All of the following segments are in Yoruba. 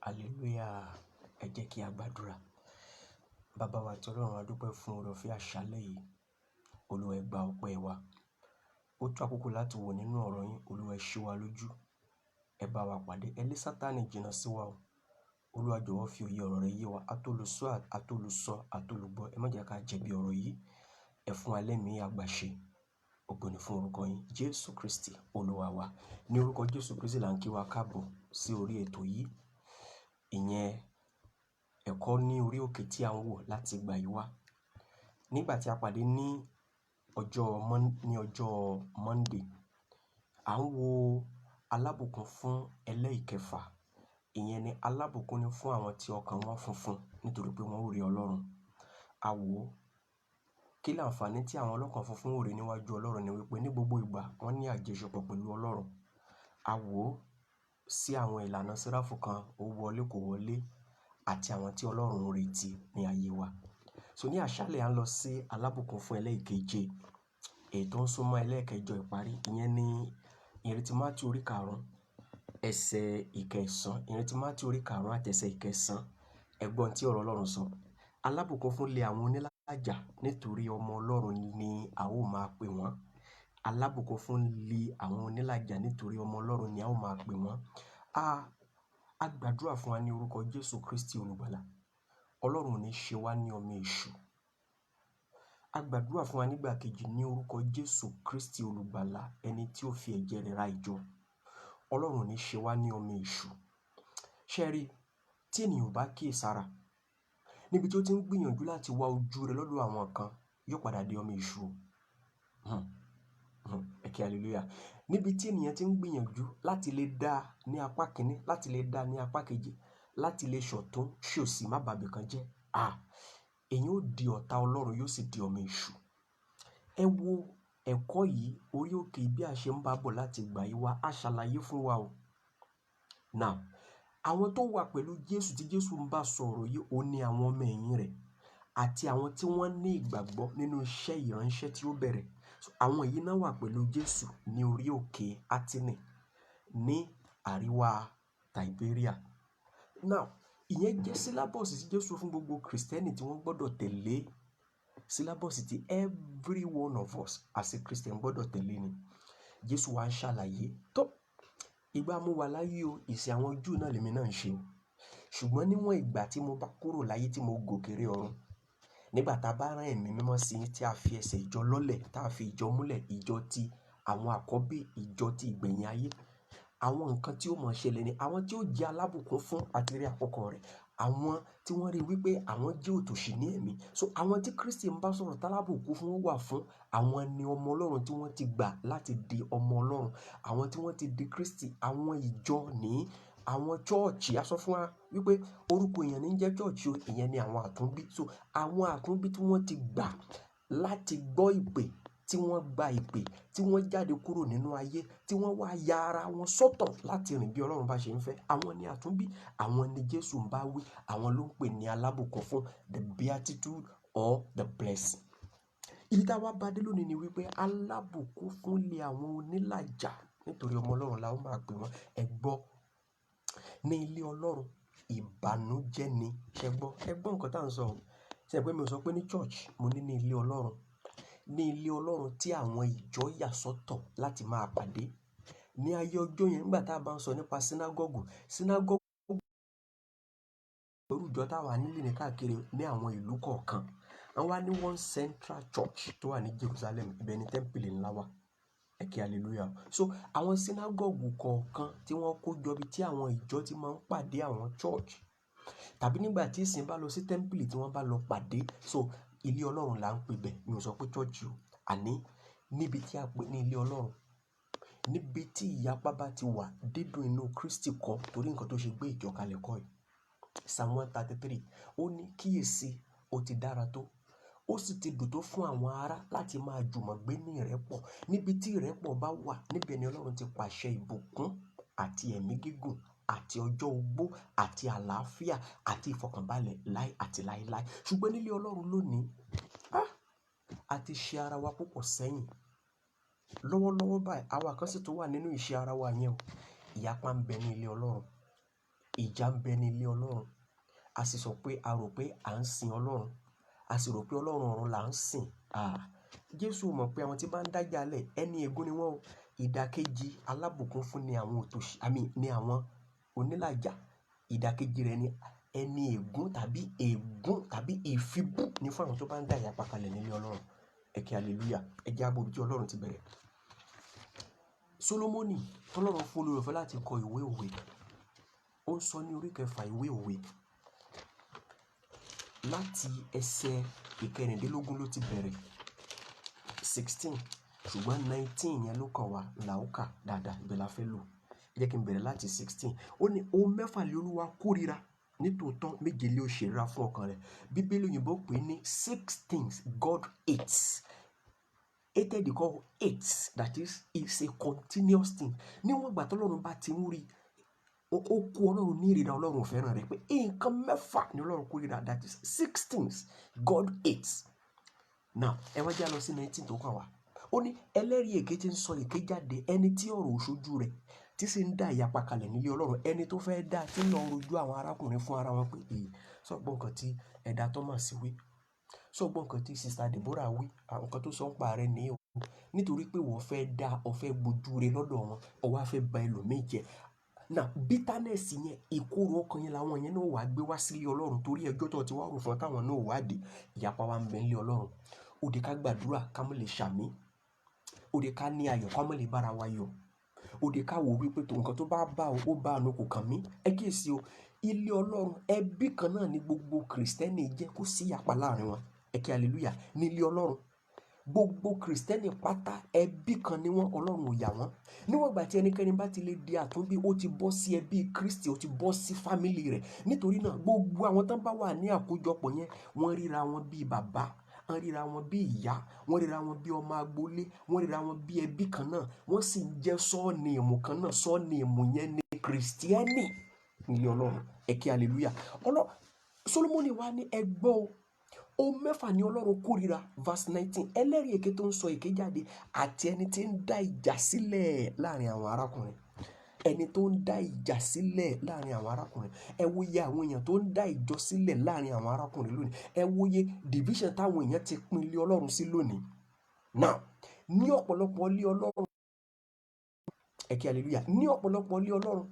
Hallelujah. Ẹ jẹ́ kí a gbàdúrà. Bàbá wa tí Ọlọ́run, a dúpẹ́ fún oore-ọ̀fẹ́ àṣálẹ́ yìí. Olúwa ẹ gba ọpẹ́ wa. Ó tó àkókò láti wò nínú ọ̀rọ̀ yín. Olúwa ẹ ṣí wa lójú. Ẹ bá wa pàdé. Ẹ lé Sátánì jìnnà sí wa o. Olúwa jọ̀wọ́ fi òye ọ̀rọ̀ rẹ yé wa. Atolùsọ, atolùgbọ́. Ẹ má jẹ́ ká jẹ̀bi ọ̀rọ̀ yìí. Ẹ fún wa lẹ́mìí àgbàṣe. Ògo ni fún orúkọ yín. Jésù Kristi Olúwa wa. Ní orúkọ Jésù Kristi là ń kí wa káàbọ̀ sí orí ètò yìí. Ìyẹn ẹ̀kọ́ ní orí òkè tí a ń wò láti ìgbà yìí wá. Nígbà tí a pàdé ní ọjọ́ Monday, à ń wo alábùkún fún ẹlẹ́ìkẹfà. Ìyẹn ni alábùkún ni fún àwọn tí ọkàn wọn funfun nítorí pé wọ́n ó rí Ọlọ́run. A wò ó. Kí láǹfààní tí àwọn ọlọ́kàn funfun ó rí níwájú Ọlọ́run ni wípé ní gbogbo ìgbà wọ́n ní àjọṣepọ̀ pẹ̀lú Ọlọ́run. A wò ó sí àwọn ìlànà Séráfù kan, ó wọlé kò wọlé, àti àwọn tí Ọlọ́run ń retí ní ayé wa. So ní àṣálẹ́ à ń lọ sí alábùkún fún ẹlẹ́ìkeje, èyí tó ń súnmọ́ ẹlẹ́ẹ̀kẹjọ ìparí. Ìyẹn ni ìrètí Mátíù orí 5 ẹsẹ̀ ìkẹsàn. Ìrètí Mátíù orí 5 àti ẹsẹ̀ ìkẹsàn. Ẹ̀gbọ́n tí ọ̀rọ̀ Ọlọ́run sọ. Alábùkún fún lé àwọn onílàjà nítorí ọmọ Ọlọ́run ni a ó máa pè wọ́n. Alábùkún fún lé àwọn onílàjà nítorí ọmọ Ọlọ́run ni a ó máa pè wọ́n. A gbàdúrà fún wa ní orúkọ Jésù Kristi Olùgbàlà. Ọlọ́run ò ní ṣe wá ní ọmọ èṣù. A gbàdúrà fún wa nígbà kejì ní orúkọ Jésù Kristi Olùgbàlà, ẹni tí ó fi ẹ̀jẹ̀ rẹ̀ ra ìjọ. Ọlọ́run ò ní ṣe wá ní ọmọ èṣù. Ṣé rí, tí ènìyàn ò bá kíyèsára, níbi tí ó ti ń gbìyànjú láti wá ojú rẹ̀ lọ́dọ̀ àwọn kan, yóò padà di ọmọ èṣù. Ẹ kí hallelujah. Níbi tí ènìyàn ti ń gbìyànjú láti lè dá ní apá kìíní, láti lè dá ní apá kejì, láti lè ṣọ̀tún ṣòsì má bàbí kan jẹ́. Èyàn ó di ọ̀tá Ọlọ́run, yóò sì di ọmọ èṣù. Ẹ wo ẹ̀kọ́ yìí orí òkè bí a ṣe ń bá bọ̀ láti ìgbà yìí wá. A ṣàlàyé fún wa o. Now, àwọn tó wà pẹ̀lú Jésù tí Jésù ń bá sọ̀rọ̀ yìí, ó ní àwọn ọmọ ẹ̀yìn rẹ̀ àti àwọn tí wọ́n ní ìgbàgbọ́ nínú iṣẹ́ ìránṣẹ́ tí ó bẹ̀rẹ̀. Àwọn yìí náà wà pẹ̀lú Jésù ní orí òkè Átínì ní àríwá Tìbéríà. Now, ìyẹn jẹ́ sílábọ̀sì tí Jésù fún gbogbo Kristẹni tí wọ́n gbọ́dọ̀ tẹ̀lé. Sílábọ̀sì tí every one of us as a Christian gbọ́dọ̀ tẹ̀lé ni. Jésù wá ń ṣàlàyé. Tó ìgbà mo wà láyé o, ìsìn àwọn Júù náà lèmi náà ń ṣe o. Ṣùgbọ́n níwọ̀n ìgbà tí mo bá kúrò láyé tí mo gòkèrè ọ̀run, nígbà tá a bá rán ẹ̀mí mímọ́ sí i tí a fi ẹsẹ̀ ìjọ lọ́lẹ̀, tá a fi ìjọ múlẹ̀, ìjọ ti àwọn àkọ́bí, ìjọ ti ìgbẹ̀yìn ayé. Àwọn nǹkan tí ó mọ̀ ṣẹlẹ̀ ni àwọn tí ó jẹ́ alábùkún fún àtìrí àkọ́kọ́ rẹ̀, àwọn tí wọ́n rí wípé àwọn jẹ́ òtòṣì ní ẹ̀mí. So àwọn tí Kristi ń bá sọ̀rọ̀ tálábùkún fún wà fún, àwọn ni ọmọ Ọlọ́run tí wọ́n ti gbà láti di ọmọ Ọlọ́run. Àwọn tí wọ́n ti di Kristi, àwọn ìjọ ní àwọn chọ́ọ̀chì. A sọ fún wa wípé orúkọ èèyàn ní jẹ́ chọ́ọ̀chì o, ìyẹn ni àwọn àtúnbí. So àwọn àtúnbí tí wọ́n ti gbà láti gbọ́ ìpè, tí wọ́n gba ìpè, tí wọ́n jáde kúrò nínú ayé, tí wọ́n wá ya ara wọn sọ́tọ̀ láti rìn bí Ọlọ́run bá ṣe ń fẹ́. Àwọn ni àtúnbí, àwọn ni Jésù ń bá wí. Àwọn ló ń pè ní alábùkún fún, the beatitude or the blessing. Ibi tá a wá bá dé lónìí ni wípé alábùkún fún lé àwọn onílàjà nítorí ọmọ Ọlọ́run la ó máa pè wọ́n. Ẹ gbọ́, ní ilé Ọlọ́run ìbànújẹ́ ni. Ẹ gbọ́ nǹkan tá à ń sọ. Ṣé ẹ pé mi ò sọ pé ní church, mo ní ní ilé Ọlọ́run. Ní ilé Ọlọ́run tí àwọn ìjọ yà sọ́tọ̀ láti máa pàdé. Ní ayé ọjọ́ yẹn, nígbà tá a bá ń sọ nípa sínágọ́gù orújọ táwa nílé ní káàkiri ní àwọn ìlú kọ̀ọ̀kan. Wọ́n wá ní one central church tó wà ní Jerusalem, ibẹ̀ ni tẹ́ḿpìlì ńlá wà. Ẹ kí hallelujah. So àwọn sínágọ́gù kọ̀ọ̀kan tí wọ́n kó jọ bí tí àwọn ìjọ ti máa ń pàdé àwọn church. Tàbí nígbà tí ìsìn bá lọ sí tẹ́ḿpìlì tí wọ́n bá lọ pàdé. So ilé Ọlọ́run là ń pè bẹ́ẹ̀. Mi ò sọ pé church o. Àní níbi tí a pè ní ilé Ọlọ́run. Níbi tí ìyapa bá ti wà, dídùn inú Kristi kọ́ torí nǹkan tó ṣe gbé ìjọ kalẹ̀ kọ́ ẹ̀. Psalm 133 ó ní kíyèsi ó ti dára tó, ó sì ti dùn tó fún àwọn ará láti máa jùmọ̀ gbé ní ìrẹ́pọ̀. Níbi tí ìrẹ́pọ̀ bá wà, níbẹ̀ ni Ọlọ́run ti pàṣẹ ìbùkún àti ẹ̀mí gígùn àti ọjọ́ ogbó àti àlàáfíà àti ìfọ̀kànbalẹ̀ láé àti láéláé. Ṣùgbọ́n nílé Ọlọ́run lónìí, a ti ṣe ara wa púpọ̀ sẹ́yìn. Lọ́wọ́lọ́wọ́ báyìí, àwa kan sì tún wà nínú ìṣe ara wa yẹn o. Ìyapa ń bẹ ní ilé Ọlọ́run. ìjà ń bẹ ní ilé Ọlọ́run. A sì sọ pé a rò pé à ń sin Ọlọ́run, a sì rò pé Ọlọ́run ọ̀run là ń sìn. Jésù mọ̀ pé àwọn tí bá ń dájà lẹ̀ ẹni ègún ni wọ́n o. Ìdàkejì alábùkún fún ni àwọn òtòṣì, ní àwọn onílàjà. Ìdàkejì rẹ̀ ni ẹni ègún tàbí ìfibú ni fún àwọn tó bá ń dá ìyapa kalẹ̀ nílé Ọlọ́run. Ẹ kí hallelujah. Ẹ jẹ́ á wo ibi tí Ọlọ́run ti bẹ̀rẹ̀. Sólómọ́nì tọ́lọ́run fún olóore ọ̀fẹ́ láti kọ ìwé òwe. Ó ń sọ ní orí kẹfà ìwé òwe. Láti ẹsẹ̀ ìkẹrìndínlógún ló ti bẹ̀rẹ̀. 16 ṣùgbọ́n 19 yẹn ló kàn wá là ó kà dáadáa, ibẹ̀ la fẹ́ lò. Ẹ jẹ́ kí n bẹ̀rẹ̀ láti 16. Ó ní ohun mẹ́fà lé Olúwa kórìíra, nítòótọ́ méje lé ó ṣèrìíra fún ọkàn rẹ̀. Bíbélì òyìnbó pè ní 6 things God hates. Hated because hates, that is, it's a continuous thing. Níwọ̀n ìgbà tí Ọlọ́run bá ti ń rí, ó kó Ọlọ́run ní ìrìnà, Ọlọ́run ò fẹ́ràn rẹ̀ pé nǹkan mẹ́fà ni Ọlọ́run kórìíra, that is 6 things God hates. Now, ẹ wá já lọ sí 19 tó kàn wá. Ó ní ẹlẹ́rìí èké tí ń sọ èké jáde, ẹni tí ọ̀rọ̀ òṣojú rẹ̀ tí sì ń dá ìyapa kalẹ̀ nílé Ọlọ́run, ẹni tó fẹ́ dá tí ń lọ rojú àwọn arákùnrin fún ara wọn pé sọ́gbọ́n nǹkan tí ẹ̀dá Thomas wí, sọ́gbọ́n nǹkan tí Sister Deborah wí, àwọn nǹkan tó sọ ń pa rẹ̀ ní o. Nítorí pé wọ́n fẹ́ dá, ọ fẹ́ gbojú rẹ̀ lọ́dọ̀ wọn, ọ wá fẹ́ ba ẹlòmíì jẹ́. Now, bitterness yẹn, ìkorò ọkàn yẹn làwọn yẹn náà wà gbé wá sílé Ọlọ́run torí ẹjọ́ tó ti wá rò fún táwọn náà wádìí. Ìyapa wa ń bẹ nílé Ọlọ́run. Ó di ká gbàdúrà ká mọ̀ lè ṣàmì. Ó di ká ní ayọ̀ ká mọ̀ lè bára wa yọ̀. Ó di ká wò wípé tó nǹkan tó bá bá o, ó bá àánú kò kàn mí. Ẹ kíyèsí o, ilé Ọlọ́run ẹbí kan náà ni gbogbo Kristẹni jẹ́, kó sí ìyapa láàrin wọn. Ẹ kí hallelujah. Nílé Ọlọ́run gbogbo Kristẹni pátá ẹbí kan ni wọ́n, Ọlọ́run ò yà wọ́n. Níwọ̀n ìgbà tí ẹnikẹ́ni bá ti lè di àtúnbí, ó ti bọ́ sí ẹbí Kristi, ó ti bọ́ sí fámìlì rẹ̀. Nítorí náà gbogbo àwọn tán bá wà ní àkójọpọ̀ yẹn, wọ́n ríra wọn bí bàbá, wọ́n ríra wọn bí ìyá, wọ́n ríra wọn bí ọmọ agboolé, wọ́n ríra wọn bí ẹbí kan náà, wọ́n sì ń jẹ́ sọ́ọ̀nìmù kan náà. Sọ́ọ̀nìmù yẹn ni Kristiẹ́nì nílé Ọlọ́run. Ẹ kí hallelujah. Sólómọ́nì wá ní ẹgbọ́ o. Ohun mẹ́fà ni Ọlọ́run kórìíra. Verse 19. Ẹlẹ́rìí èké tó ń sọ èké jáde àti ẹni tí ń dá ìjà sílẹ̀ láàrin àwọn arákùnrin. Ẹni tó ń dá ìjà sílẹ̀ láàrin àwọn arákùnrin. Ẹ wo iye àwọn èèyàn tó ń dá ìjọ sílẹ̀ láàrin àwọn arákùnrin lónìí. Ẹ wo iye division táwọn èèyàn ti pín ilé Ọlọ́run sí lónìí. Now, ní ọ̀pọ̀lọpọ̀ ilé Ọlọ́run, ẹ kí hallelujah, ní ọ̀pọ̀lọpọ̀ ilé Ọlọ́run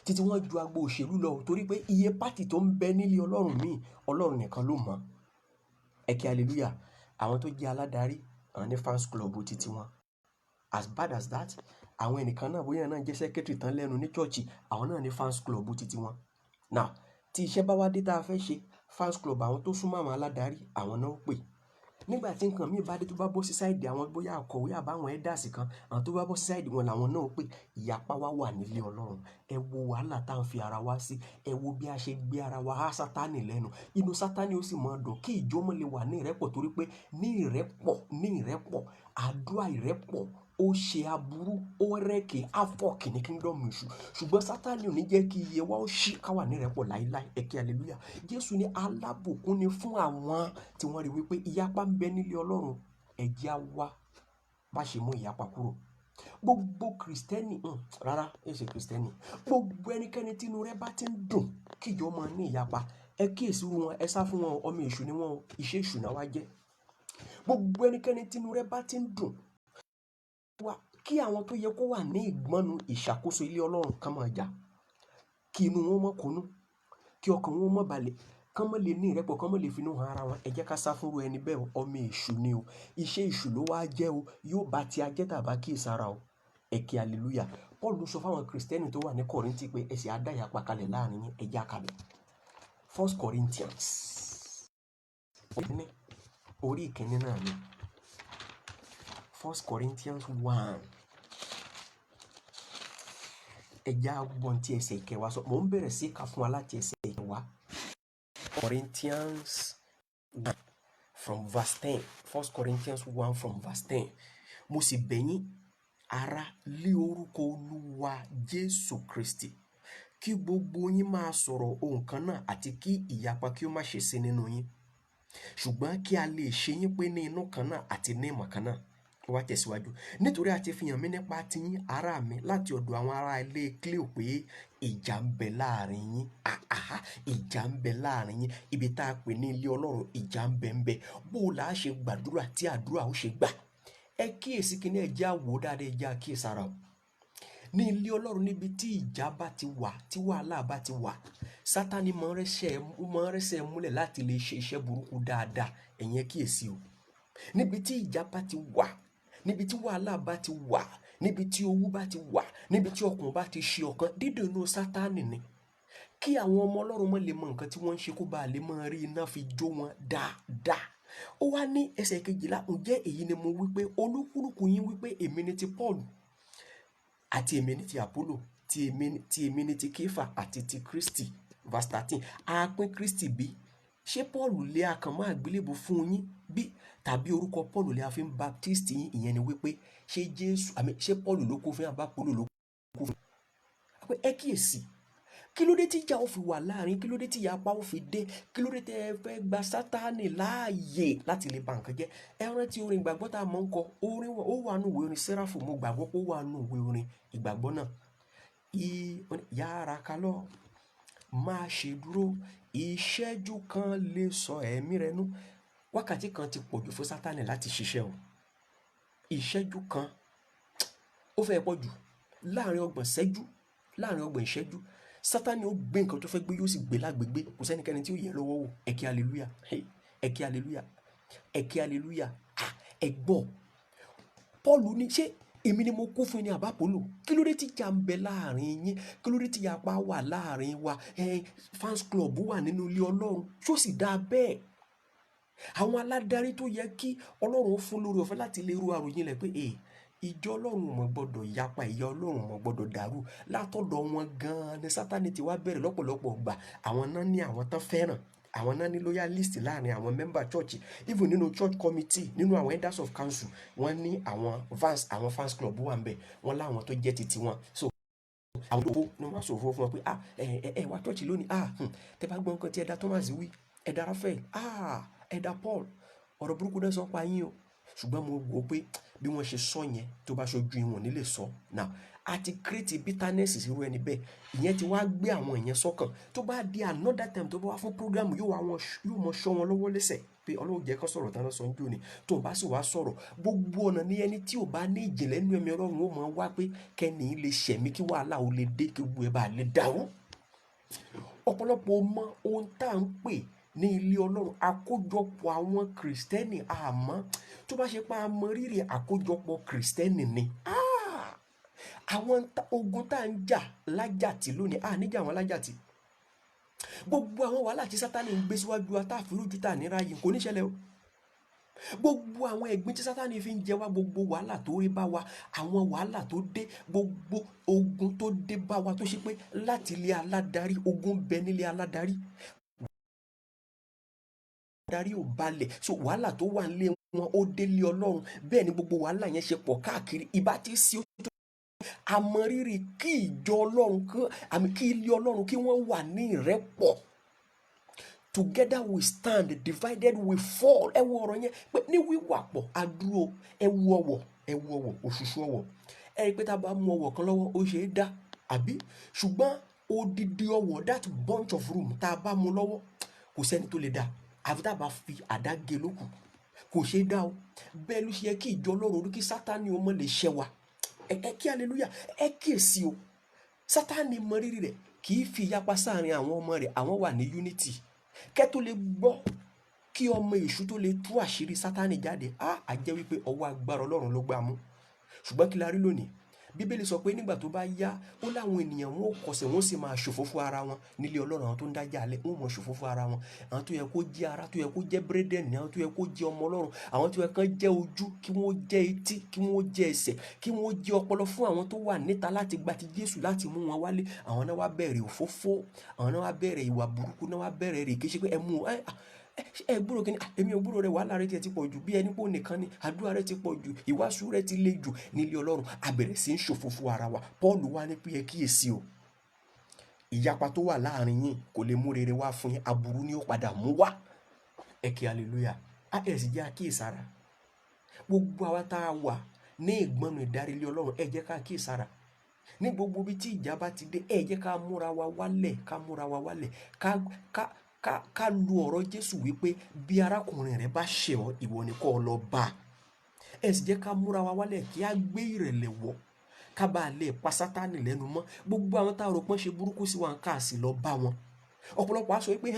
títí wọ́n ju agbo òṣèlú lọ torí pé iye pátì tó ń bẹ nílé Ọlọ́run míì, Ọlọ́run nìkan ló mọ̀. Ẹ kí hallelujah. Àwọn tó jẹ́ aládarí, àwọn ní fans club títí wọn. As bad as that, àwọn ẹnìkan náà bóyá náà jẹ́ secretary tán lẹ́nu ní church, àwọn náà ní fans club títí wọn. Now, tí iṣẹ́ bá wá dé tá a fẹ́ ṣe, fans club àwọn tó súnmọ́ àwọn aládarí, àwọn náà ó pè. Nígbà tí nǹkan míì bá dé tó bá bọ́ sí sáìdì àwọn bóyá akọ̀wé àbáwọn elders kan, àwọn tó bá bọ́ sí sáìdì wọn làwọn náà ó pè. Ìyapa wa wà nílé Ọlọ́run. Ẹ wo wàhálà tá à ń fi ara wa sí. Ẹ wo bí a ṣe gbé ara wa há Sátánì lẹ́nu. Inú Sátánì ó sì máa dùn kí ìjọ mọ́ lè wà ní ìrẹ́pọ̀ torí pé ní ìrẹ́pọ̀, àdúrà ìrẹ́pọ̀ ó ṣe aburú, ó rẹ́kẹ̀ áfọ̀kì ní kingdom èṣù. Ṣùgbọ́n Sátánì ò ní jẹ́ kí iye wa ó ṣí ká wà ní ìrẹ́pọ̀ láíláí. Ẹ kí hallelujah. Jésù ní alábùkún ni fún àwọn tí wọ́n rí wípé ìyapa ń bẹ nílé Ọlọ́run. Ẹ jẹ́ á wá bá ṣe mú ìyapa kúrò. Gbogbo Kristẹni, rárá, ẹ ṣe Kristẹni. Gbogbo ẹnikẹ́ni tí inú rẹ̀ bá ti ń dùn kí ìjọ máa ní ìyapa, ẹ kíyèsí wọn, ẹ sá fún wọn, ọmọ èṣù ni wọn, iṣẹ́ èṣù náà wá jẹ́. Gbogbo ẹnikẹ́ni tí inú rẹ̀ bá ti ń dùn kí àwọn tó yẹ kó wà ní ìgbọ́nu ìṣàkóso ilé Ọlọ́run kan máa jà, kí inú wọn mọ́ kúnú, kí ọkàn wọn mọ́ balẹ̀, kán mọ́ lè ní ìrẹ́pọ̀, kán mọ́ lè finú han ara wọn. Ẹ jẹ́ ká sá fúnru ẹni bẹ́ẹ̀ o, ọmọ èṣù ni o, iṣẹ́ èṣù ló wá jẹ́ o, yóò bá ti ajẹ́ tàbá kí ìsara o. Ẹ kí hallelujah. Paul sọ fáwọn Kristẹni tó wà ní Kọ́ríńtì pé ẹ sì á dá ìyapa kalẹ̀ láàrin yín. Ẹ jẹ́ á kàbẹ̀. 1 Corinthians orí ìkíní náà ni 1 Corinthians 1. Ẹ jẹ́ á gbọ́n tí ẹsẹ̀ ìkẹwàá sọ. Mò ń bẹ̀rẹ̀ sí ká fún wa láti ẹsẹ̀ ìkẹwàá. Corinthians 1 from verse 10. 1 Corinthians 1 from verse 10. Mo sì bẹ̀ yín ará lé orúkọ Olúwa Jésù Kristi, kí gbogbo yín máa sọ̀rọ̀ ohun kan náà àti kí ìyapa kí ó má ṣe sí nínú yín, ṣùgbọ́n kí a lè ṣe yín pé ní inú kan náà àti ní ìmọ̀ kan náà. wá tẹ̀síwájú. Nítorí a ti fi hàn mí nípa tiyín ará mi láti ọ̀dọ̀ àwọn ará ilé Cleo pé ìjà ń bẹ láàrin yín. Àhá, ìjà ń bẹ láàrin yín. Ibi tá a pè ní ilé Ọlọ́run, ìjà ń bẹ ń bẹ. Bó o là á ṣe gbàdúrà tí àdúrà ó ṣe gbà. Ẹ kíyèsí kíní, ẹ jẹ́ á wò dáadáa, ẹ jẹ́ á kíyèsára o. Ní ilé Ọlọ́run, níbi tí ìjà bá ti wà, tí wàhálà bá ti wà, Sátánì máa ń rẹ́sẹ̀ múlẹ̀ láti lè ṣe iṣẹ́ burúkú dáadáa. Ẹ̀yin ẹ kíyèsí o. Níbi tí ìjà bá ti wà, níbi tí wàhálà bá ti wà, níbi tí owú bá ti wà, níbi tí ọkàn bá ti ṣe ọ̀kan, dídùn inú Sátánì ni. Kí àwọn ọmọ Ọlọ́run mọ́ lè mọ nǹkan tí wọ́n ń ṣe, kó bá lè máa rí iná fi jó wọn dáadáa. Ó wá ní ẹsẹ̀ 12, ǹjẹ́ èyí ni mo wí pé olúkúlùkù yín wí pé èmi ni ti Paul, àti èmi ni ti Apollo, tí èmi ni ti Kéfà, àti ti Kristi. Verse 13. A pín Kristi bí? Ṣé Paul lé akàn mọ́ àgbélébùú fún yín bí? Tàbí orúkọ Paul lè a fi ń baptist yín? Ìyẹn ni wípé ṣé Paul ló kú fún yín, àbí Apollo ló kú fún yín? Ẹ kíyèsí. Kí ló dé tí ìjà ó fi wà láàrin? Kí ló dé tí ìyapa ó fi dé? Kí ló dé tí ẹ fẹ́ gba Sátánì láàyè láti lè ba nǹkan jẹ́? Ẹ rántí orin ìgbàgbọ́ tá a mọ̀ ń kọ. Orin ó wà nínú ìwé orin Séráfù. Mo gbàgbọ́ pé ó wà nínú ìwé orin ìgbàgbọ́ náà. Yára ká lọ, má ṣe dúró, ìṣẹ́jú kan lè sọ ẹ̀mí rẹ nú. Wákàtí kan ti pọ̀jù fún Sátánì láti ṣiṣẹ́ o. Ìṣẹ́jú kan ó fẹ́ pọ̀jù. Láàrin 30 ìṣẹ́jú, Sátánì ó gbé nǹkan tó fẹ́ gbé, yóò sì gbé lágbègbè. Kò sẹ́nikẹ́ni tí ó yẹ lọ́wọ́ wò. Ẹ kí hallelujah. Ẹ kí hallelujah. Ẹ kí hallelujah. Ẹ gbọ́. Paul ní ṣé èmi ni mo kú fún ni àbí Apollo? Kí ló dé tí ìjà ń bẹ láàrin yín? Kí ló dé tí ìyapa wà láàrin wa? Fans club wà nínú ilé Ọlọ́run. Ṣó sì dáa bẹ́ẹ̀? Àwọn aládarí tó yẹ kí Ọlọ́run fún lórí ọ̀fẹ́ láti lè ru àròyìn lẹ̀ pé ìjọ Ọlọ́run mọ̀ gbọ́dọ̀ yapa, ìyà Ọlọ́run mọ̀ gbọ́dọ̀ dàrú. Látọ̀dọ̀ wọn gan-an ni Sátánì ti wá bẹ̀rẹ̀ lọ́pọ̀lọpọ̀ ìgbà. Àwọn náà ní àwọn tán fẹ́ràn. Àwọn náà ní loyalist láàrin àwọn member church. Even nínú church committee, nínú àwọn elders of council, wọ́n ní àwọn fans club wà ń bẹ̀. Wọ́n láwọn tó jẹ́ titi wọn. So àwọn olówó ni wọ́n sọ̀rọ̀ fún wọn pé wá church lónìí. Tẹ́ bá gbọ́ nǹkan tí ẹ̀dá Thomas wí, ẹ̀dá Raphael, ẹ̀dá Paul, ọ̀rọ̀ burúkú náà sọ pa yín o. Ṣùgbọ́n mo wò pé bí wọ́n ṣe sọ yẹn, tó bá ṣojú ìwọ̀n nílé sọ. Now, a ti create bitterness irú ẹni bẹ́ẹ̀. Ìyẹn ti wá gbé àwọn èèyàn sọ́kàn. Tó bá di another time tó bá wá fún program, yóò mọ ṣọ́ wọn lọ́wọ́ lẹ́sẹ̀ pé Ọlọ́run jẹ́ kó sọ̀rọ̀ tán lọ sọ ń jóni. Tó bá sì wá sọ̀rọ̀, gbogbo ọ̀nà ní ẹni tí ò bá ní ìjìnlẹ̀ nínú ẹ̀mí Ọlọ́run ó máa wá pé kẹ́ni lè ṣẹ̀mí, kí wàhálà ó lè dé, kí gbogbo ẹ̀ bá lè dàrú. Ọ̀pọ̀lọpọ̀ mọ ohun tá à ń pè ní ilé Ọlọ́run, àkójọpọ̀ àwọn Kristẹni. Àmọ́ tó bá ṣe pé a mọ rírì àkójọpọ̀ Kristẹni ni, àwọn ogun tá à ń jà lájàtì lónìí, níjà àwọn lájàtì. Gbogbo àwọn wàhálà tí Sátánì ń gbé síwájú wa tá a fi rújú tá a ní ráyè kò ní ṣẹlẹ̀ o. Gbogbo àwọn ẹ̀gbin tí Sátánì fi ń jẹ wá, gbogbo wàhálà tó rí bá wa, àwọn wàhálà tó dé, gbogbo ogun tó dé bá wa tó ṣe pé láti ilé aládarí, ogun bẹ nílé aládarí. Darí ò balẹ̀, so wàhálà tó wà nílé wọn ó délé Ọlọ́run. Bẹ́ẹ̀ ni gbogbo wàhálà yẹn ṣe pọ̀ káàkiri. Ìbá tí sí òtítọ́ àmọ̀rírì kí ìjọ Ọlọ́run, kí ilé Ọlọ́run kí wọ́n wà ní ìrẹ́pọ̀. Together we stand, divided we fall. Ẹ wo ọ̀rọ̀ yẹn pé ní wíwà pọ̀ adúró. Ẹ wo ọ̀wọ̀, òṣùṣù ọ̀wọ̀. Ẹ rí pé tá a bá mú ọ̀wọ̀ kan lọ́wọ́, ó ṣe é dá, àbí? Ṣùgbọ́n odidi ọ̀wọ̀, that bunch of room, tá a bá mú lọ́wọ́, kò sẹ́ni tó lè dá. Àfi tá a bá fi àdá gé lókù, kò ṣe é dá o. Bẹ́ẹ̀ ló ṣe yẹ kí ìjọ Ọlọ́run, kí Sátánì ó mọ̀ lè ṣẹ́ wa. Ẹ kí hallelujah. Ẹ kíyèsí o. Sátánì mọ rírì rẹ̀, kì í fi ìyapa sáàrin àwọn ọmọ rẹ̀. Àwọn wà ní unity. Kẹ́ tó lè gbọ́ kí ọmọ èṣù tó lè tú àṣírí Sátánì jáde, á jẹ́ wípé ọwọ́ agbára Ọlọ́run ló gbá mú. Ṣùgbọ́n kí la rí lónìí? Bíbélì sọ pé nígbà tó bá yá, ó láwọn ènìyàn wọn ó kọsẹ̀, wọn sì máa ṣòfófó ara wọn nílé Ọlọ́run. Àwọn tó ń dájà alẹ́, wọn mọ̀ ṣòfófó ara wọn. Àwọn tó yẹ kó jẹ́ ara, tó yẹ kó jẹ́ brethren, àwọn tó yẹ kó jẹ́ ọmọ Ọlọ́run, àwọn tó yẹ kán jẹ́ ojú, kí wọ́n jẹ́ etí, kí wọ́n jẹ́ ẹsẹ̀, kí wọ́n jẹ́ ọpọlọ fún àwọn tó wà níta láti gba ti Jésù, láti mú wọn wálé. Àwọn náà wá bẹ̀rẹ̀ òfófó, àwọn náà wá bẹ̀rẹ̀ ìwà burúkú, náà wá bẹ̀rẹ̀ rẹ̀. Kì í ṣe pé ẹ mú gbúrò kí ni, èmi ò gbúrò rẹ, wàhálà rẹ ti pọ̀ jù, bí ẹni pé ó nìkan ni, àdúrà rẹ ti pọ̀ jù, ìwàásù rẹ ti le jù nílé Ọlọ́run. A bẹ̀rẹ̀ sí ń ṣòfófó ara wa. Paul wá ní pé ẹ kíyèsí o. Ìyapa tó wà láàrin yín kò lè mú rere wá fún yín, aburú ni ó padà mú wá. Ẹ kí hallelujah. Ẹ sì jẹ́ àkíyèsára. gbogbo àwa tá a wà ní ìgbọnnu ìdarílé Ọlọ́run ẹ jẹ́ ká kíyèsára ní gbogbo ibi tí ìjà bá ti dé ẹ jẹ́ ká múra wa wálẹ̀ ká lu ọ̀rọ̀ Jésù wípé bí arákùnrin rẹ bá ṣẹ̀ ọ́ ìwọ ni kó lọ bá. Ẹ sì jẹ́ ká múra wa wálẹ̀ kí á gbé ìrẹ̀lẹ̀ wọ̀ ká bá lè pa Sátánì lẹ́nu mọ́. Gbogbo àwọn tá a rò pọ́n ṣe burúkú sí wa ń ká sí lọ bá wọn. Ọ̀pọ̀lọpọ̀ á sọ wípé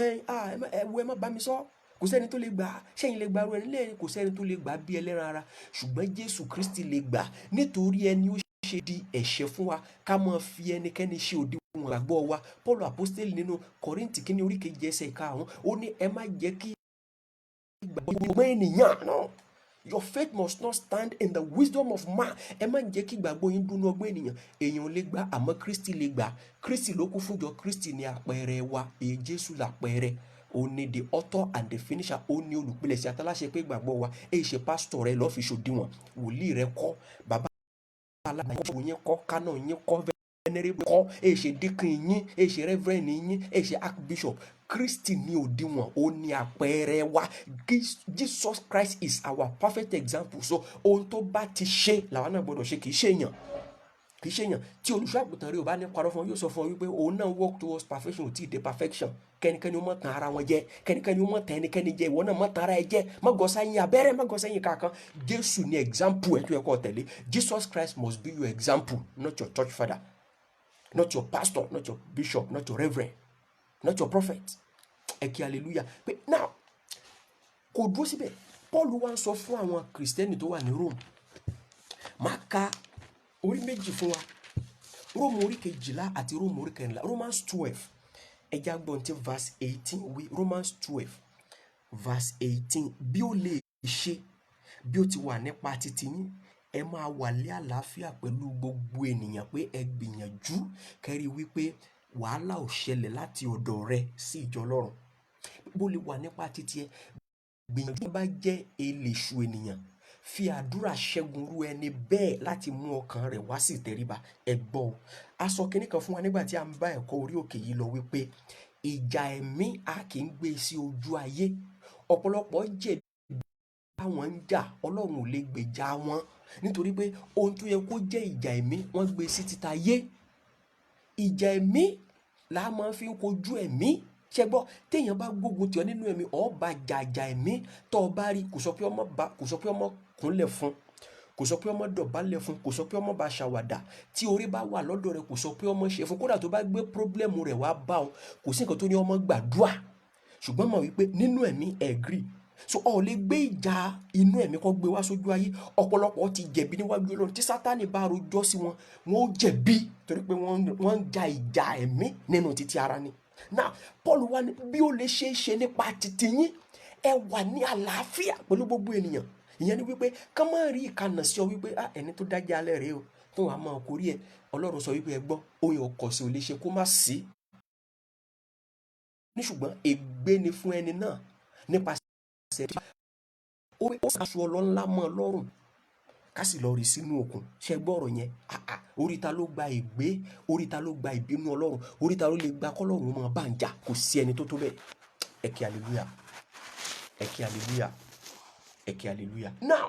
ẹ má bá mi sọ, kò sẹ́ni tó lè gbà, ṣẹ́yìn lè gbà ru ẹni lẹ́yìn, kò sẹ́ni tó lè gbà bí ẹlẹ́ran ara, ṣùgbọ́n Jésù Kristi lè gbà nítorí ẹni ó ṣe di ẹ̀ṣẹ̀ fún wa ká máa fi ẹnikẹ́ni ṣe òdiwọ̀n ìgbàgbọ́ wa. Paul apostoli nínú Kọ́ríńtì kínní orí kejì ẹsẹ̀ ìkarùn ó ní ẹ má jẹ́ kí ìgbàgbọ́ ènìyàn náà. Your faith must not stand in the wisdom of man. Ẹ má jẹ́ kí ìgbàgbọ́ yín dúró ọgbọ́n ènìyàn. Èèyàn lè gbà àmọ́ Kristi lè gbà. Kristi ló kú fúnjọ, Kristi ni àpẹẹrẹ wa, èyí Jésù làpẹẹrẹ. Ó ní the author and the finisher. Ó ní olùpilẹ̀ṣẹ̀ àtàláṣẹ pé ìgbàgbọ́ wa èyí ṣe pásítọ̀ rẹ lọ́ọ́ fi ṣòdiwọ̀n, wòlíì rẹ kọ́, bàbá aláàbò yín kọ́, kánò yín kọ́, venerable kọ́, èyí ṣe deacon yín, èyí ṣe reverend yín, èyí ṣe archbishop. Kristi ní òdiwọ̀n, ó ní àpẹẹrẹ wa. Jesus Christ is our perfect example. So ohun tó bá ti ṣe làwọn náà gbọdọ̀ ṣe, kì í ṣe èèyàn. Tí olùṣọ́àgùntàn rẹ ò bá ní parọ́ fún ọ yóò sọ fún ọ wípé òun náà work towards perfection, ò tí ì dé perfection. Kẹ́nikẹ́ni ó mọ̀ tàn ara wọn jẹ, kẹ́nikẹ́ni ó mọ̀ tàn ẹnikẹ́ni jẹ, ìwọ náà mọ̀ tàn ara ẹ jẹ, má gọ sẹ́yìn abẹ́rẹ́, má gọ sẹ́yìn kankan. Jésù ní example ẹ̀ tó yẹ kó tẹ̀lé. Jesus Christ must be your example, not your church father, not your pastor, not your bishop, not your reverend, not your prophet. Ẹ kí hallelujah. Pé now kò dúró síbẹ̀, Paul wá ń sọ fún àwọn Kristẹni tó wà ní Rome. Máa ka orí méjì fún wa, Róòmù orí 12 àti Róòmù orí 14. Romans 12 ẹja gbọ́n tí verse 18 wí. Romans 12 verse 18. Bí ó lè ṣe bí ó ti wà nípa titi yín, ẹ máa wà ní àlàáfíà pẹ̀lú gbogbo ènìyàn, pé ẹ gbìyànjú kẹ́rí wípé wàhálà ò ṣẹlẹ̀ láti ọ̀dọ̀ rẹ sí ìjọ Ọlọ́run. Bó lè wà nípa titi ẹ, gbìyànjú bá jẹ́ eléṣù ènìyàn, fi àdúrà ṣẹ́gun rú ẹni bẹ́ẹ̀ láti mú ọkàn rẹ̀ wá sí ìtẹríba. Ẹ gbọ́ o, a sọ kinní kan fún wa nígbà tí a ń bá ẹ̀kọ́ orí òkè yìí lọ wípé ìjà ẹ̀mí a kì í gbé sí ojú ayé. Ọ̀pọ̀lọpọ̀ jẹ̀bi àwọn ń jà, Ọlọ́run ò lè gbèjà wọn nítorí pé ohun tó yẹ kó jẹ́ ìjà ẹ̀mí wọ́n gbé sí títa ayé. Ìjà ẹ̀mí la máa fi ń kojú ẹ̀mí. Ṣé gbọ́, téèyàn bá gbógun tì ọ́ nínú ẹ̀mí, ó bá jàjà ẹ̀mí. Tó o bá rí, kò sọ pé ọmọ kúnlẹ̀ fún, kò sọ pé ọmọ dọ̀bálẹ̀ fún, kò sọ pé ọmọ bá ṣàwàdà. Tí orí bá wà lọ́dọ̀ rẹ̀, kò sọ pé ọmọ ṣe fún. Kódà tó bá gbé pírọ́blẹ́mù rẹ̀ wá bá ọ, kò sí nǹkan tó ní ọmọ gbàdúrà. Ṣùgbọ́n mọ̀ wípé nínú ẹ̀mí agree. So ó lè gbé ìjà inú ẹ̀mí kan gbé wá sójú ayé. Ọ̀pọ̀lọpọ̀ ti jẹ̀bi níwájú Ọlọ́run. Tí Sátánì bá rojọ́ sí wọn, wọn ó jẹ̀bi torí pé wọ́n ń ja ìjà ẹ̀mí nínú títí ara ni. Now Paul wá ní bí ó lè ṣe é ṣe nípa titi yín, ẹ wà ní àlàáfíà pẹ̀lú gbogbo ènìyàn. Ìyẹn ni wípé ká má rí ìkànnà sí ọ wípé ẹni tó dájà alẹ́ rèé o, tó wàá máa kórí ẹ̀. Ọlọ́run sọ wípé ẹ gbọ́, oyin ọkọ̀ sí ò lè ṣe kó má sí. Ní ṣùgbọ́n ègbé ni fún ẹni náà nípasẹ̀ ó sàṣọ ọlọ́nlá mọ́ Ọlọ́run ká sì lọ rí sínú òkun. Ṣé gbọ́rọ̀ yẹn? Oríta ló gba ègbé, oríta ló gba ìbínú Ọlọ́run, oríta ló lè gba kọ́lọ́run mọ́ bá ń jà. Kò sí ẹni tó tó bẹ́ẹ̀. Ẹ kí hallelujah, ẹ kí hallelujah, ẹ kí hallelujah. Now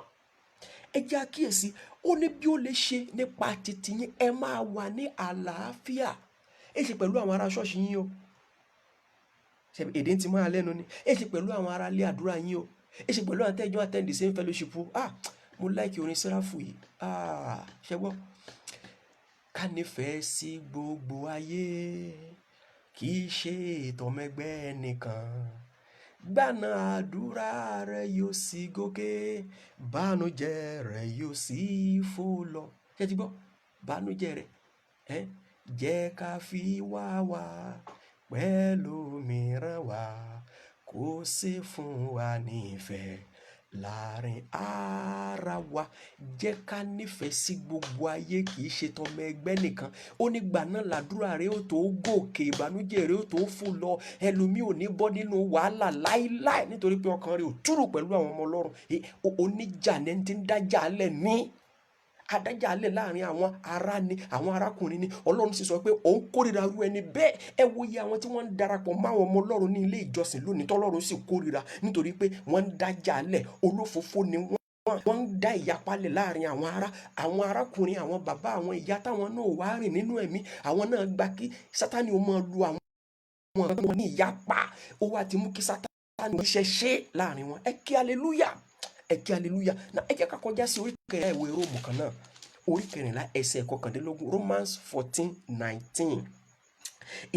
ẹ jẹ́ àkíyèsí, ó ní bí ó lè ṣe nípa titi yín, ẹ máa wà ní àlàáfíà. Ẹ ṣe pẹ̀lú àwọn ará ṣọ́ọ̀ṣì yín o. Ṣé èdè ti máa lẹ́nu ni? Ẹ ṣe pẹ̀lú àwọn ará ilé àdúrà yín o. Ẹ ṣe pẹ̀lú àtẹ́jọ́ attend the same fellowship o. Mo like orin Sẹ́ráfù yìí. Ṣé gbọ́? Ká nífẹ̀ẹ́ sí gbogbo ayé, kì í ṣe ìtọ̀mẹ́gbẹ́ nìkan. Gbàna àdúrà rẹ yóò sì gòkè, bànújẹ́ rẹ yóò sì fò lọ. Ṣé ti gbọ́? Bànújẹ́ rẹ, jẹ́ ká fi wá wá pẹ̀lú mìíràn wá, kó sì fún wa nífẹ̀ẹ́ láàrin ara wa. Jẹ́ ká nífẹ̀ẹ́ sí gbogbo ayé, kì í ṣe tọmọ ẹgbẹ́ nìkan. Ó ní gbà náà làdúrà rẹ ó tó gòkè, ìbànújẹ́ rẹ ó tó fò lọ. Ẹlòmíì ò ní bọ́ nínú wàhálà láíláí nítorí pé ọkàn rẹ ò túrù pẹ̀lú àwọn ọmọ Ọlọ́run. Oníjà ni ẹni tí ń dájà alẹ̀ ní. Adájà alẹ̀ láàrin àwọn ará ni, àwọn arákùnrin ni. Ọlọ́run sì sọ pé òun kórìíra irú ẹni bẹ́ẹ̀. Ẹ wo iye àwọn tí wọ́n ń darapọ̀ mọ́ àwọn ọmọ Ọlọ́run ní ilé ìjọsìn lónìí, tọ́lọ́run sì kórìíra nítorí pé wọ́n ń dájà alẹ̀. Olófòfó ni wọ́n. wọ́n ń dá ìyapalẹ̀ láàrin àwọn arákùnrin, àwọn bàbá, àwọn ìyá táwọn náà wá rìn nínú ẹ̀mí, àwọn náà gba kí Sátánì ó máa lu àwọn ọmọ ní ìyapa. Ó wá ti mú kí Sátánì iṣẹ́ ṣe láàrin wọn. Ẹ kí hallelujah, ẹ kí hallelujah. Náà ẹ jẹ́ ká kọjá sí orí kẹrìnlá ìwé Róòmù kan náà, orí kẹrìnlá ẹsẹ̀ kọkàndínlógún, Romans 14:19.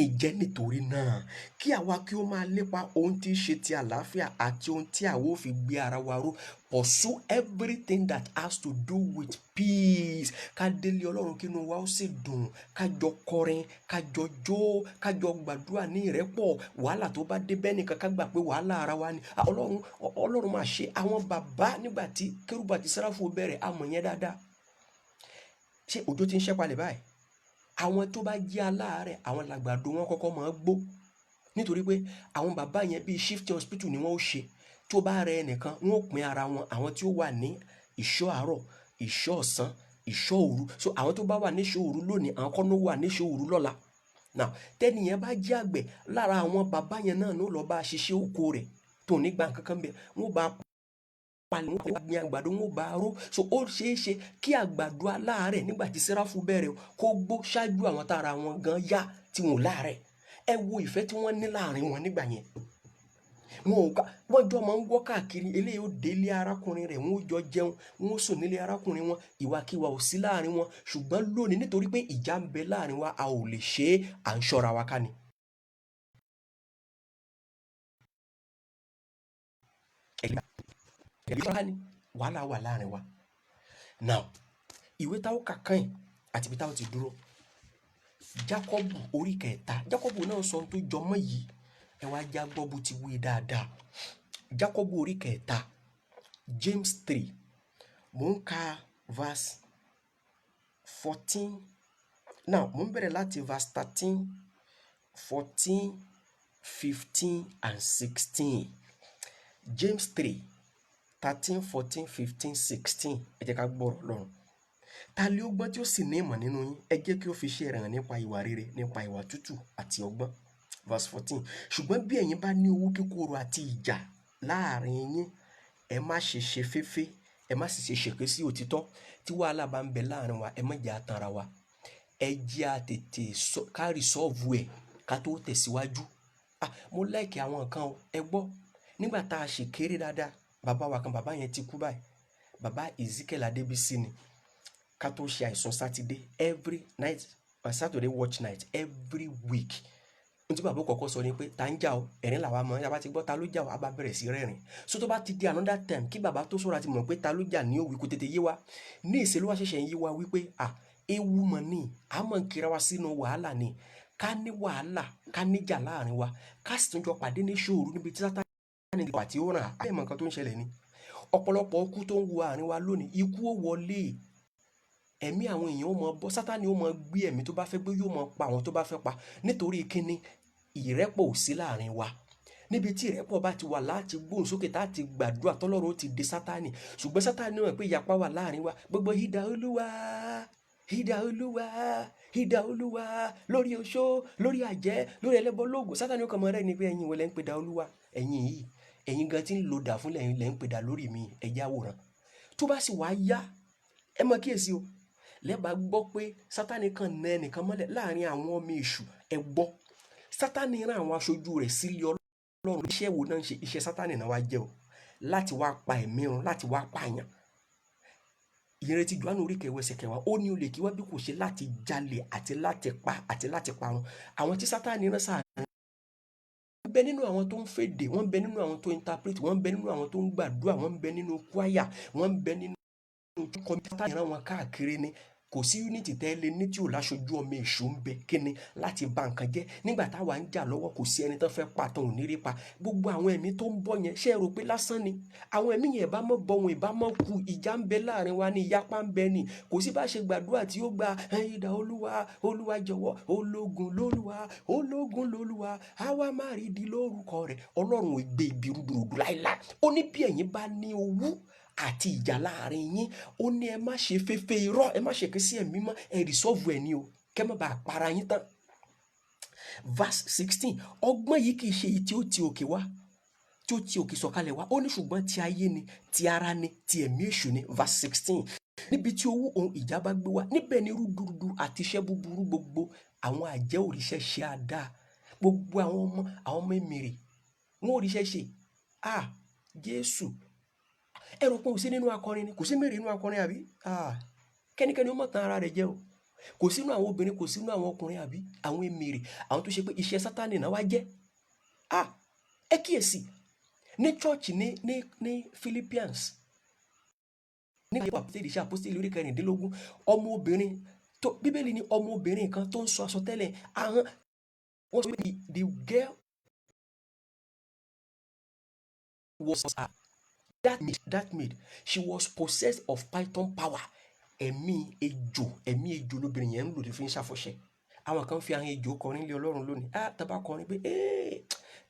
Ìjẹ́ nítorí náà kí àwa kí ó máa lépa ohun tí í ṣe ti àlàáfíà àti ohun tí àwa ó fi gbé ara wa ró. Pursue everything that has to do with peace. Ká délé Ọlọ́run kí inú wa ó sì dùn, ká jọ kọrin, ká jọ jó, ká jọ gbàdúrà ní ìrẹ́pọ̀. Wàhálà tó bá dé bẹ́ẹ̀ nìkan ká gbà pé wàhálà ara wa ni. Ọlọ́run máa ṣe. Àwọn bàbá nígbà tí Kérúbù àti Séráfù bẹ̀rẹ̀, àmọ̀ yẹn dáadáa. Ṣé òjò ti ń ṣẹ́palẹ̀ báyìí? Àwọn tó bá jẹ́ aláàárẹ̀, àwọn làgbàdo wọn kọ́kọ́ máa gbó, nítorí pé àwọn bàbá yẹn bíi shifting hospital ni wọ́n ó ṣe. Tó bá rẹ ẹnìkan, wọ́n ó pín ara wọn, àwọn tí ó wà ní ìṣọ́ àárọ̀, ìṣọ́ ọ̀sán, ìṣọ́ òru. So àwọn tó bá wà ní ìṣọ́ òru lónìí, àwọn kan ló wà ní ìṣọ́ òru lọ́la. Now tẹ́nìyẹn bá jẹ́ àgbẹ̀, lára àwọn bàbá yẹn náà ló lọ bá ṣiṣẹ́ oko rẹ̀ tó nígbà kankan bẹ́ẹ̀, wọ́n bá palẹ̀, wọ́n gbin àgbàdo, wọ́n bá ró. So ó ṣeé ṣe kí àgbàdo aláàárẹ̀ nígbà tí Séráfù bẹ̀rẹ̀ kó gbó ṣáájú àwọn tára wọn gan yá tí wọn ò láàárẹ̀. Ẹ wo ìfẹ́ tí wọ́n ní láàrin wọn nígbà yẹn. Wọ́n jọ máa ń wọ́ káàkiri. Eléyìí ó délé arákùnrin rẹ̀, wọ́n ó jọ jẹun, wọ́n ó sùn nílé arákùnrin wọn. Ìwàkiwà ò sí láàrin wọn. Ṣùgbọ́n lónìí, nítorí pé ìjà ń bẹ láàrin wa, a ò lè ṣe é, à ń ṣọ́ra wa ká ni. Wàhálà wà láàrin wa. Now ìwé táwọn kà kàn àti ibi táwọn ti dúró, Jákọ́bù orí kẹta. Jákọ́bù náà sọ ohun tó jọmọ́ yìí. Ẹ wá já gbọ́ bó ti wí dáadáa. Jákọ́bù orí kẹta, James 3. Mò ń ka verse 14. Now mò ń bẹ̀rẹ̀ láti verse 13, 14, 15 and 16. James 3, 13, 14, 15, 16. Ẹ jẹ́ ká gbọ́rọ̀ Ọlọ́run. Ta lé ó gbọ́n tí ó sì ní ìmọ̀ nínú yín? Ẹ jẹ́ kí ó fi iṣẹ́ rẹ̀ hàn nípa ìwà rere, nípa ìwà tútù àti ọgbọ́n. Verse 14. Ṣùgbọ́n bí ẹ̀yin bá ní owú kíkorò àti ìjà láàrin yín, ẹ má ṣe ṣe féfé, ẹ má sì ṣe ṣèké sí òtítọ́. Tí wàhálà bá ń bẹ láàrin wa, ẹ má jẹ́ àtanra wa. Ẹ jẹ́ a tètè ká resolve ẹ̀ ká tó tẹ̀síwájú. Mo like àwọn nǹkan o. Ẹ gbọ́, nígbà tá a ṣe kéré dáadáa, bàbá wa kan, bàbá yẹn ti kú báyìí. Bàbá Ezekiel Adébísí ni. Ká tó ṣe àìsàn Saturday, every night, Saturday watch night, every week. Ohun tí bàbá kọ́kọ́ sọ ni pé ta ń jà o, ẹ̀rín làwa mọ̀. Yàrá ti gbọ́ ta ló jà o, a bá bẹ̀rẹ̀ sí rẹ́rìn. So tó bá ti di another time, kí bàbá tó sọ̀rọ̀ àti mọ̀ pé ta ló jà ní òwì kò tètè yé wa. Ní ìṣèlú wa ṣẹ̀ṣẹ̀ ń yé wa wípé ewu mọ̀ ni, a mọ̀ ń kira wa sínú wàhálà ni. Ká ní wàhálà, ká níjà láàrin wa, ká sì tún jọ pàdé ní ṣòru níbi tí Sátánì ti pàtí ó ràn. Àbẹ́ mọ̀ nǹkan tó ń ṣẹlẹ̀ ni. Ọ̀pọ̀lọpọ̀ ikú tó ń wo àárín wa lónìí, ikú ó wọlé. Ẹ̀mí àwọn èèyàn ó mọ bọ́, Sátánì ó mọ gbé ẹ̀mí tó bá fẹ́ gbé, yóò mọ pa àwọn tó bá fẹ́ pa. Nítorí kíni? Ìrẹ́pọ̀ ò sí láàrin wa. Níbi tí ìrẹ́pọ̀ bá ti wà, láti gbóhùn sókè, láti gbàdúrà, tọ́lọ́run ó ti dé Sátánì. Ṣùgbọ́n Sátánì mọ̀ pé ìyapa wà láàrin wa. Gbogbo idà Olúwa, idà Olúwa, idà Olúwa, lórí oṣó, lórí àjẹ́, lórí ẹlẹ́bọ lóògùn. Sátánì ó kàn mọ́ rẹ́ ni pé ẹ̀yin wo lẹ́ ń pe dà Olúwa? Ẹ̀yin yìí, ẹ̀yin gan tí ń lo dà fún lẹ́yìn lẹ́ ń pe dà lórí mi. Ẹ já wòran. Tó bá sì wá yá, ẹ mọ kíyèsí o. Lẹ́bà gbọ́ pé Sátánì kan nà ẹnìkan mọ́lẹ̀ láàrin àwọn ọmọ èṣù. Ẹ gbọ́, Sátánì rán àwọn aṣojú rẹ̀ sílé Ọlọ́run. Iṣẹ́ wo náà ń ṣe? Iṣẹ́ Sátánì náà wá jẹ́ o, láti wá pa ẹ̀mí run, láti wá pààyàn. Ìrètí Jòhánù orí kẹwàá ẹsẹ̀ kẹwàá, ó ní olè kí wá bí kò ṣe láti jalè àti láti pa àti láti parun. Àwọn tí Sátánì rán sáà wọ́n bẹ nínú àwọn tó ń fèdè, wọ́n bẹ nínú àwọn tó ń interpret, wọ́n bẹ nínú àwọn tó ń gbàdúrà, wọ́n bẹ nínú choir, wọ́n bẹ nínú kọ̀mpútà. Ìran wọn káàkiri ni. Kò sí unity tẹ́lẹ̀ ní tí ò láṣojú ọmọ èṣù ń bẹ kíni láti bà nǹkan jẹ́. Nígbà táwa ń jà lọ́wọ́, kò sí ẹni tó fẹ́ pa tán ò ní rí pa. Gbogbo àwọn ẹ̀mí tó ń bọ̀ yẹn, ṣé ẹ rò pé lásán ni? Àwọn ẹ̀mí yẹn bá mọ́ bọ̀, wọn ìbá mọ́ kú. Ìjà ń bẹ láàrin wa ni, ìyapa ń bẹ ni. Kò sí bá ṣe gbàdúrà tí ó gba idà Olúwa, Olúwa jọ̀wọ́, ológun lólúwa, ológun lólúwa, àwa má rí di lórúkọ rẹ̀. Ọlọ́run ò gbé ibi rúdurùdu láíláí. Ó ní bí ẹ̀yin bá ní owú àti ìjà láàrin yín, ó ní ẹ má ṣe féfé irọ́, ẹ má ṣe ké sí ẹ̀mí mọ́, ẹ resolve ẹ̀ ní o, kẹ́ má bàa para yín tán. Verse 16. Ọgbọ́n yìí kì í ṣe èyí tí ó ti òkè wá, tí tí ó ti òkè sọ̀kalẹ̀ wá, ó ní ṣùgbọ́n ti ayé ni, ti ara ni, ti ẹ̀mí èṣù ni. Verse 16. Níbi tí owó ohun ìjà bá gbé wá, níbẹ̀ ni rúdurùdu àti iṣẹ́ búburú gbogbo àwọn àjẹ́ òrìṣẹ́ ṣe àdá. Gbogbo àwọn ọmọ èmèrè wọn òrìṣẹ́ ṣe. Jésù. Ẹ rò pé kò sí nínú akọrin ni? Kò sí mèrè nínú akọrin àbí? Kẹ́nikẹ́ni ó mọ̀ tán ara rẹ̀ jẹ́ o. Kò sínú àwọn obìnrin, kò sínú àwọn ọkùnrin àbí? Àwọn èmèrè, àwọn tó ṣe pé iṣẹ́ Sátánì náà wá jẹ́. Ẹ kíyèsí ní church ní Philippians, nígbà tí àpótélì iṣẹ́ àpótélì orí 16, ọmọbìnrin tó Bíbélì ní ọmọbìnrin kan tó ń sọ àsọtẹ́lẹ̀ ahọ́n, wọ́n sọ pé the girl was that maid, she was possessed of python power. Ẹ̀mí ejò lóbìnrin yẹn ń lò fi ń ṣàfọ̀ṣẹ. Àwọn kan fi ahọ́n ejò kọrin lé Ọlọ́run lónìí. Tẹ́ bá kọrin pé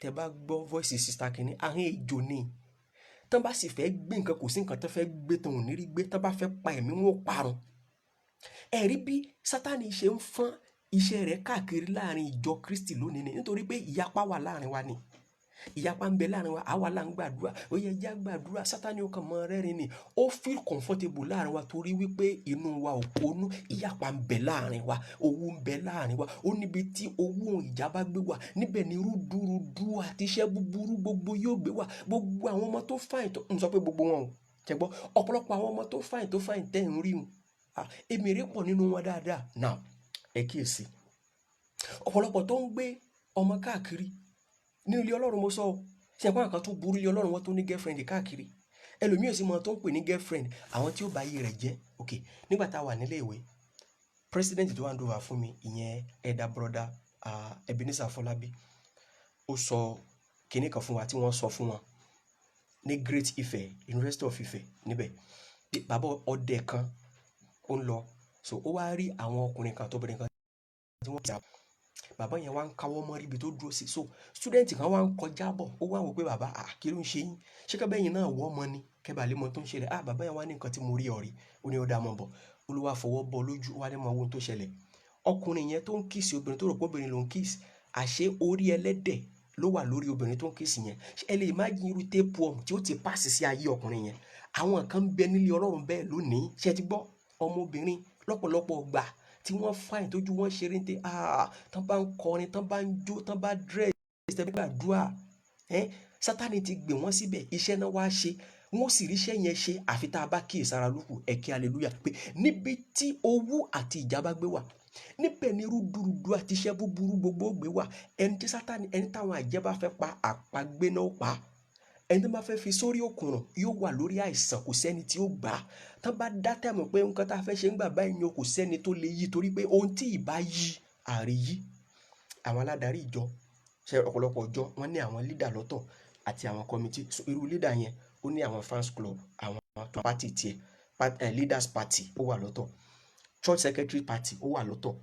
tẹ́ bá gbọ́ voice sister kìíní, ahọ́n ejò ni. Tán bá sì fẹ́ gbé nǹkan, kò sí nǹkan tán fẹ́ gbé tán ò ní rí gbé. Tán bá fẹ́ pa ẹ̀mí, wọn ò parun. Ẹ̀rí bí Sátánì ṣe ń fọ́n iṣẹ́ rẹ̀ káàkiri láàrin ìjọ Kristi lónìí ni, nítorí pé ìyapa wà láàrin wa ni. Ìyapa ń bẹ láàrin wa, àwa là ń gbàdúrà, ó yẹ jẹ́ gbàdúrà. Sátánì ó kàn mọ́ rẹ́rìn ni, ó feel comfortable láàrin wa torí wípé inú wa ò kónú. Ìyapa ń bẹ láàrin wa, owú ń bẹ láàrin wa. Ó níbi tí owó ìjà bá gbé wà, níbẹ̀ ni rúdurùdu àti iṣẹ́ búburú gbogbo yóò gbé wà. Gbogbo àwọn ọmọ tó fàìn tó ń sọ pé gbogbo wọn ò ṣẹgbọ́, ọ̀pọ̀lọpọ̀ àwọn ọmọ tó fàìn tẹ́ ń rí wọn. Èmèrè pọ̀ nínú wọn dáadáa. Now ẹ kíyèsí, ọ̀pọ̀lọpọ̀ tó ń gbé ọmọ káàkiri ní ilé Ọlọ́run, mo sọ ṣe àpá nǹkan tó burú ilé Ọlọ́run, wọn tó ní girlfriend káàkiri. Ẹlòmíì ò sì mọ tó ń pè ní girlfriend, àwọn tí ó bá yé rẹ̀ jẹ́. Nígbà tá a wà nílé ìwé, president tó hand over fún mi, ìyẹn elder brother Ebenezer Fọlábí, ó sọ kinní kan fún wa tí wọ́n sọ fún wọn ní Great Ife, University of Ife níbẹ̀. Bàbá ọdẹ kan ó ń lọ, so ó wá rí àwọn ọkùnrin kan tó bẹ̀rẹ̀ kan tí wọ́n jà. Bàbá yẹn wá ń káwọ́ mọ́ ibi tó dúró sí. So student kan wá ń kọjá bọ̀, ó wá wò pé bàbá kí ló ń ṣe yín? Ṣé kẹ́ bẹ́yìn náà wọ́ ọmọ ni? Kẹ́ bà lè mọ tó ń ṣẹlẹ̀. Bàbá yẹn wá ní nǹkan tí mo rí ọ̀rí. Ó ní ó dá mọ́ bọ̀. Olúwa fọwọ́ bọ́ lójú, wá ní mọ ohun tó ṣẹlẹ̀. Ọkùnrin yẹn tó ń kíìsì obìnrin tó rò pé obìnrin ló ń kíìsì, àṣé orí ẹlẹ́dẹ̀ ló wà lórí obìnrin tó ń kíìsì yẹn. Ẹ lè imagine irú tapeworm tí ó ti pass sí ayé ọkùnrin yẹn. Àwọn kan ń bẹ nílé Ọlọ́run bẹ́ẹ̀ lónìí. Ṣé ti gbọ́? Ọmọbìnrin lọ́pọ̀lọpọ̀ gbà tí wọ́n fàìn tójú wọn ṣe réńté, tán bá ń kọrin, tán bá ń jó, tán bá dress, tẹ́ bá gbàdúrà, Sátánì ti gbé wọn síbẹ̀, iṣẹ́ náà wá ṣe, wọ́n sì rí iṣẹ́ yẹn ṣe. Àfi tá a bá kíyèsára lókù, ẹ kí hallelujah pé níbi tí owú àti ìjà bá gbé wà, níbẹ̀ ni rúdurùdu àti iṣẹ́ búburú gbogbo gbé wà. Ẹni tí Sátánì, ẹni táwọn àjẹ́ bá fẹ́ pa, àpagbé náà ó pa. Ẹni tó bá fẹ́ fi sórí òkùnrùn yóò wà lórí àìsàn, kò sẹ́ni tí ó gbà. Tán bá dá tẹ̀mọ̀ pé nǹkan tá a fẹ́ ṣe ń gbà báyìí ni, kò sẹ́ni tó lè yí, torí pé ohun tí ìbá yí àrí yí. Àwọn aládarí ìjọ, ṣe ọ̀pọ̀lọpọ̀ ìjọ wọ́n ní àwọn leader lọ́tọ̀ àti àwọn committee. So irú leader yẹn ó ní àwọn fans club, àwọn party tiẹ̀, leaders party ó wà lọ́tọ̀, church secretary party ó wà lọ́tọ̀,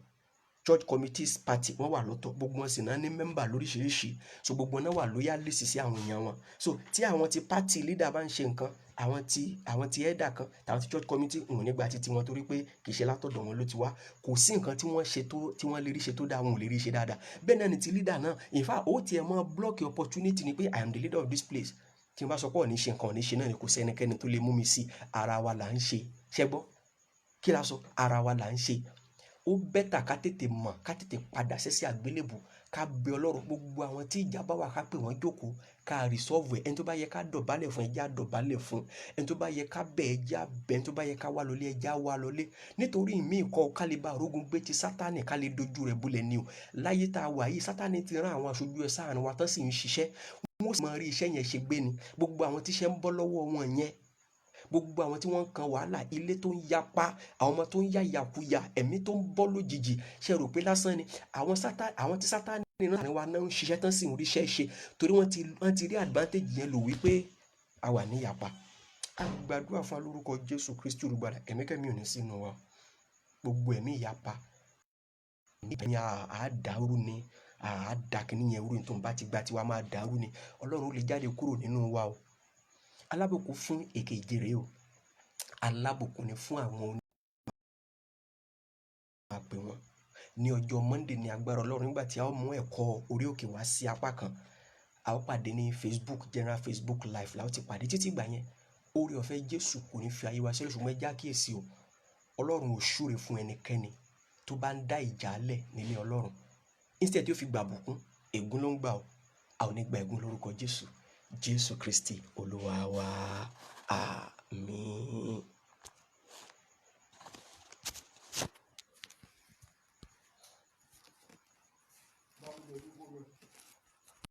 church committees party wọ́n wà lọ́tọ̀. Gbogbo wọn sì náà ní member lóríṣiríṣi. So gbogbo wọn náà wà loyalist sí àwọn èèyàn wọn. So tí àwọn ti party leader bá ń ṣe nǹkan, àwọn ti elder kan tàbí church committee wọn ò ní gba títí wọn, torí pé kì í ṣe látọ̀dọ̀ wọn ló ti wá. Kò sí nǹkan tí wọ́n ṣe tí wọ́n lè rí ṣe tó dáa, wọn ò lè rí ṣe dáadáa. Bẹ́ẹ̀ náà ni ti leader náà. In fact, ó tiẹ̀ mọ́ block opportunity ni pé I am the leader of this place. Tí n bá sọ pé ò ní ṣe nǹkan, ò ní ṣe náà ni, kò sí ẹnikẹ́ni tó lè mú mi sí. Ara wa là ń ṣe. Ṣẹ́gbọ́? Kí la sọ? Ara wa là ń ṣe. Ó bẹ́tà ká tètè mọ̀, ká tètè padà sí àgbélébù, ká bẹ Ọlọ́run. Gbogbo àwọn tí ìjà bá wà, ká pè wọ́n jókòó, ká resolve ẹ̀. Ẹni tó bá yẹ ká dọ̀bálẹ̀ fún, ẹ jẹ́ á dọ̀bálẹ̀ fún. Ẹni tó bá yẹ ká bẹ̀, ẹ jẹ́ á bẹ̀. Ẹni tó bá yẹ ká wá lọlé, ẹ jẹ́ á wá lọlé. Nítorí ìmí ìkọ́ ká lè bá rógun gbé ti Sátánì, ká lè dojú rẹ̀ bolẹ̀ ni o. Láyé tá a wà yìí, Sátánì ti rán àwọn aṣojú ẹ̀ sáàrin wa tán sì ń ṣiṣẹ́. Wọ́n sì máa rí iṣẹ́ yẹn ṣe gbé ni. Gbogbo àwọn tíṣẹ́ ń bọ́ lọ́wọ́ wọn yẹn, gbogbo àwọn tí wọ́n ń kan wàhálà, ilé tó ń yapa, àwọn ọmọ tó ń yá ìyàkuyà, ẹ̀mí tó ń bọ́ lójijì, ṣe rò pé lásán ni? Àwọn tí Sátánì náà ni wa náà ń ṣiṣẹ́ tán sì ń ríṣẹ́ ṣe, torí wọ́n ti rí advantage yẹn lò wípé a wà ní ìyapa. A gbàdúrà fún alórúkọ Jésù Kristi olùgbàlà, ẹ̀mí kẹ́mi ò ní sínú wa. Gbogbo ẹ̀mí ìyapa, ẹ̀mí àdàrú ni, àdàkíní yẹn rú, tó ń bá ti gba tiwa máa dàrú ni. Ọlọ́run lè jáde kúrò nínú wa o. Alábùkún fún èkejì rèé o. Alábùkún ni fún àwọn àpè wọn. Ní ọjọ́ Monday ní agbára Ọlọ́run, nígbà tí a ó mú ẹ̀kọ́ orí òkè wá sí apá kan, a ó pàdé ní Facebook, general Facebook live la ó ti pàdé. Títí ìgbà yẹn, oore ọ̀fẹ́ Jésù kò ní fi ayé wa sílẹ̀, ṣùgbọ́n ẹ já kíyèsí o, Ọlọ́run ò súre fún ẹnikẹ́ni tó bá ń dá ìjà lẹ̀ nílé Ọlọ́run. Instead tí ó fi gbà bùkún, ègún ló ń gbà o. A ò ní gba ègún lórúkọ Jésù. Jésù Kristi Olúwa wa. Àmín.